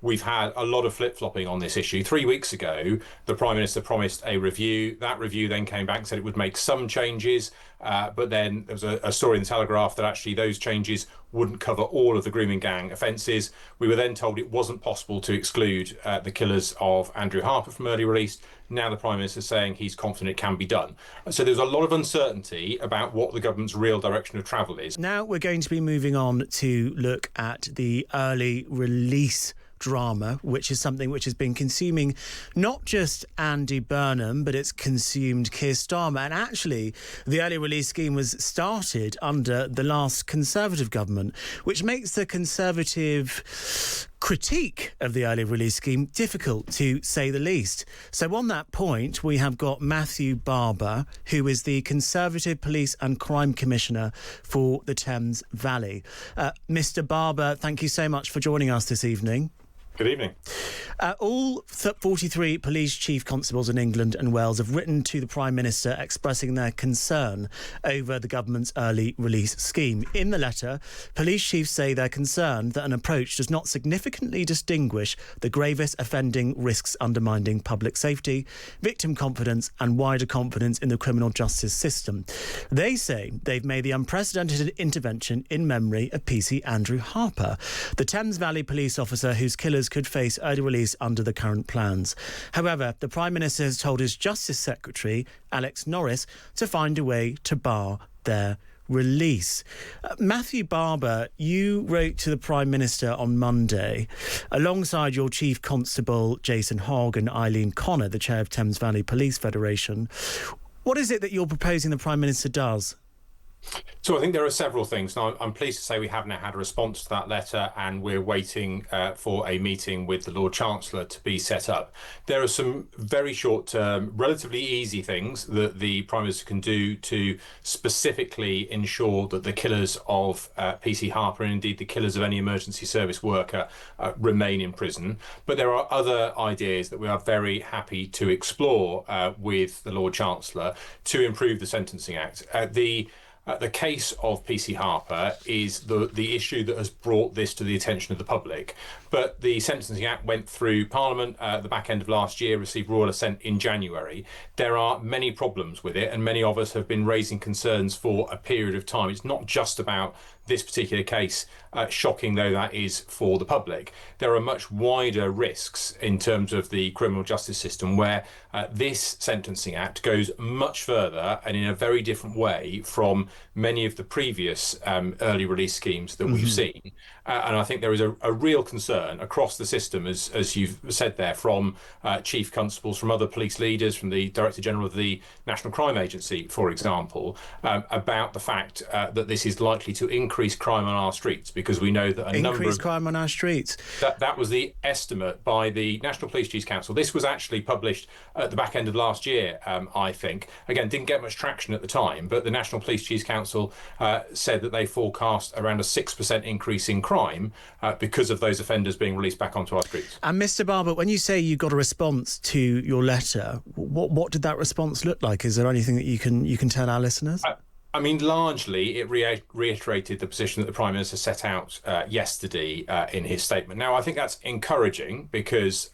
we've had a lot of flip-flopping on this issue. 3 weeks ago, the Prime Minister promised a review. That review then came back and said it would make some changes, but then there was a story in the Telegraph that actually those changes wouldn't cover all of the grooming gang offences. We were then told it wasn't possible to exclude the killers of Andrew Harper from early release. Now the Prime Minister is saying he's confident it can be done. So there's a lot of uncertainty about what the government's real direction of travel is. Now we're going to be moving on to look at the early release drama, which is something which has been consuming not just Andy Burnham, but it's consumed Keir Starmer. And actually, the early release scheme was started under the last Conservative government, which makes the Conservative critique of the early release scheme difficult, to say the least. So on that point, we have got Matthew Barber, who is the Conservative Police and Crime Commissioner for the Thames Valley. Mr. Barber, thank you so much for joining us this evening. Good evening. All 43 police chief constables in England and Wales have written to the Prime Minister expressing their concern over the government's early release scheme. In the letter, police chiefs say they're concerned that an approach does not significantly distinguish the gravest offending risks undermining public safety, victim confidence and wider confidence in the criminal justice system. They say they've made the unprecedented intervention in memory of PC Andrew Harper, the Thames Valley police officer whose killers could face early release under the current plans. However, the Prime Minister has told his Justice Secretary, Alex Norris, to find a way to bar their release. Matthew Barber, you wrote to the Prime Minister on Monday, alongside your Chief Constable, Jason Hogg, and Eileen Connor, the Chair of Thames Valley Police Federation. What is it that you're proposing the Prime Minister does? So I think there are several things. Now, I'm pleased to say we have now had a response to that letter, and we're waiting for a meeting with the Lord Chancellor to be set up. There are some very short-term, relatively easy things that the Prime Minister can do to specifically ensure that the killers of PC Harper, and indeed the killers of any emergency service worker, remain in prison. But there are other ideas that we are very happy to explore with the Lord Chancellor to improve the Sentencing Act. The case of PC Harper is the issue that has brought this to the attention of the public. But the Sentencing Act went through Parliament at the back end of last year, received royal assent in January. There are many problems with it, and many of us have been raising concerns for a period of time. It's not just about this particular case, shocking though that is for the public. There are much wider risks in terms of the criminal justice system where this Sentencing Act goes much further and in a very different way from many of the previous early release schemes that we've seen. And I think there is a real concern across the system, as you've said there, from chief constables, from other police leaders, from the Director General of the National Crime Agency, for example, about the fact that this is likely to increase crime on our streets, because we know that increased crime on our streets. That was the estimate by the National Police Chiefs Council. This was actually published at the back end of last year, I think. Again, didn't get much traction at the time, but the National Police Chiefs Council said that they forecast around a 6% increase in crime because of those offenders being released back onto our streets. And Mr. Barber, when you say you got a response to your letter, what did that response look like? Is there anything that you can tell our listeners? I mean, largely, it reiterated the position that the Prime Minister set out yesterday in his statement. Now, I think that's encouraging because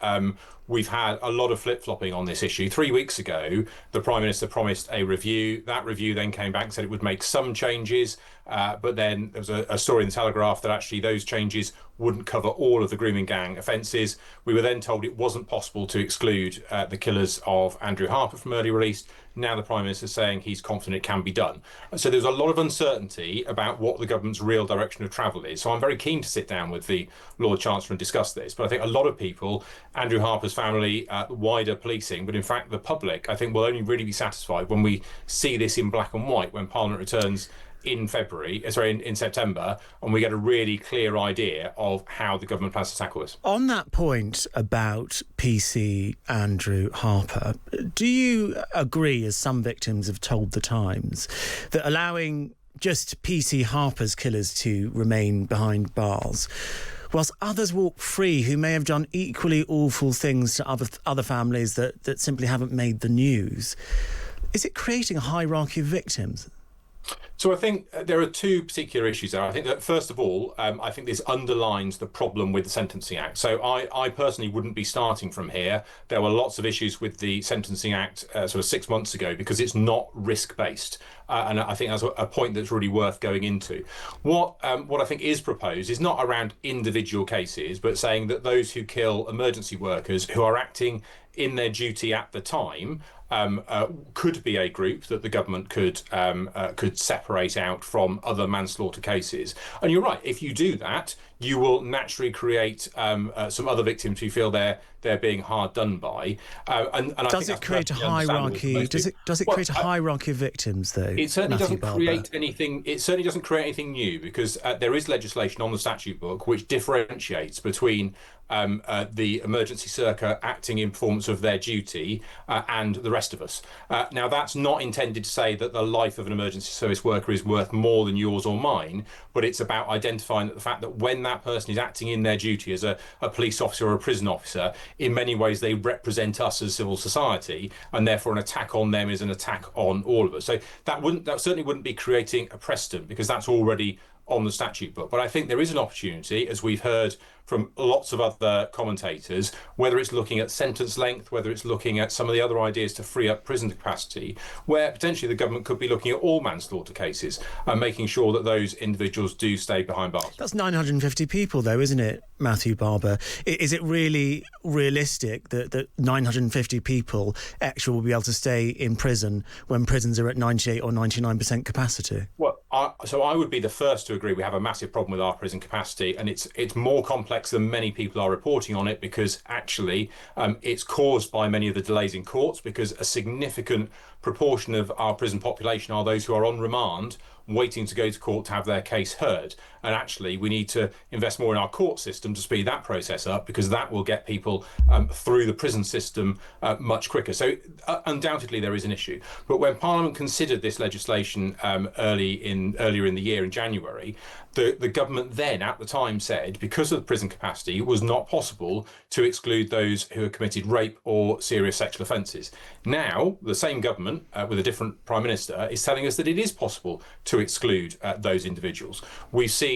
we've had a lot of flip-flopping on this issue. 3 weeks ago, the Prime Minister promised a review. That review then came back and said it would make some changes, but then there was a story in the Telegraph that actually those changes wouldn't cover all of the grooming gang offences. We were then told it wasn't possible to exclude the killers of Andrew Harper from early release. Now the Prime Minister is saying he's confident it can be done. So there's a lot of uncertainty about what the government's real direction of travel is. So I'm very keen to sit down with the Lord Chancellor and discuss this. But I think a lot of people, Andrew Harper's family, wider policing, but in fact the public, I think will only really be satisfied when we see this in black and white when Parliament returns in September, and we get a really clear idea of how the government plans to tackle this. On that point about PC Andrew Harper, do you agree, as some victims have told The Times, that allowing just PC Harper's killers to remain behind bars, whilst others walk free who may have done equally awful things to other families that simply haven't made the news, is it creating a hierarchy of victims? So I think there are two particular issues there. I think that first of all, I think this underlines the problem with the Sentencing Act. So I personally wouldn't be starting from here. There were lots of issues with the Sentencing Act sort of 6 months ago because it's not risk-based. And I think that's a point that's really worth going into. What I think is proposed is not around individual cases, but saying that those who kill emergency workers who are acting in their duty at the time could be a group that the government could separate out from other manslaughter cases. And you're right, if you do that, you will naturally create some other victims who feel they're being hard done by. And I does think it create a hierarchy? Does it create a hierarchy of victims, though? It certainly Matthew doesn't Barber? create anything. It certainly doesn't create anything new because there is legislation on the statute book which differentiates between the emergency circuit acting in performance of their duty and the rest of us. Now, that's not intended to say that the life of an emergency service worker is worth more than yours or mine, but it's about identifying that the fact that when that person is acting in their duty as a police officer or a prison officer, in many ways they represent us as civil society, and therefore an attack on them is an attack on all of us. So that certainly wouldn't be creating a precedent because that's already on the statute book. But I think there is an opportunity, as we've heard from lots of other commentators, whether it's looking at sentence length, whether it's looking at some of the other ideas to free up prison capacity, where potentially the government could be looking at all manslaughter cases and making sure that those individuals do stay behind bars. That's 950 people, though, isn't it, Matthew Barber? Is it really realistic that 950 people extra will be able to stay in prison when prisons are at 98 or 99% capacity? Well, so I would be the first to agree we have a massive problem with our prison capacity, and it's more complex than many people are reporting on it because actually it's caused by many of the delays in courts because a significant proportion of our prison population are those who are on remand waiting to go to court to have their case heard. And actually, we need to invest more in our court system to speed that process up because that will get people through the prison system much quicker. So undoubtedly, there is an issue. But when Parliament considered this legislation earlier in the year, in January, the government then, at the time, said because of the prison capacity, it was not possible to exclude those who had committed rape or serious sexual offences. Now, the same government, with a different Prime Minister, is telling us that it is possible to exclude those individuals. We've seen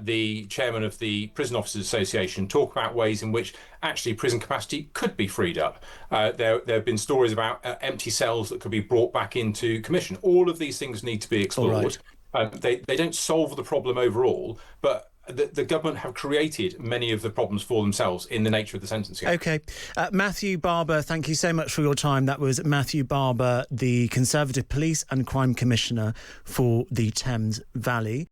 the chairman of the Prison Officers Association talk about ways in which actually prison capacity could be freed up. There have been stories about empty cells that could be brought back into commission. All of these things need to be explored. They don't solve the problem overall, but the government have created many of the problems for themselves in the nature of the sentencing. OK. Matthew Barber, thank you so much for your time. That was Matthew Barber, the Conservative Police and Crime Commissioner for the Thames Valley.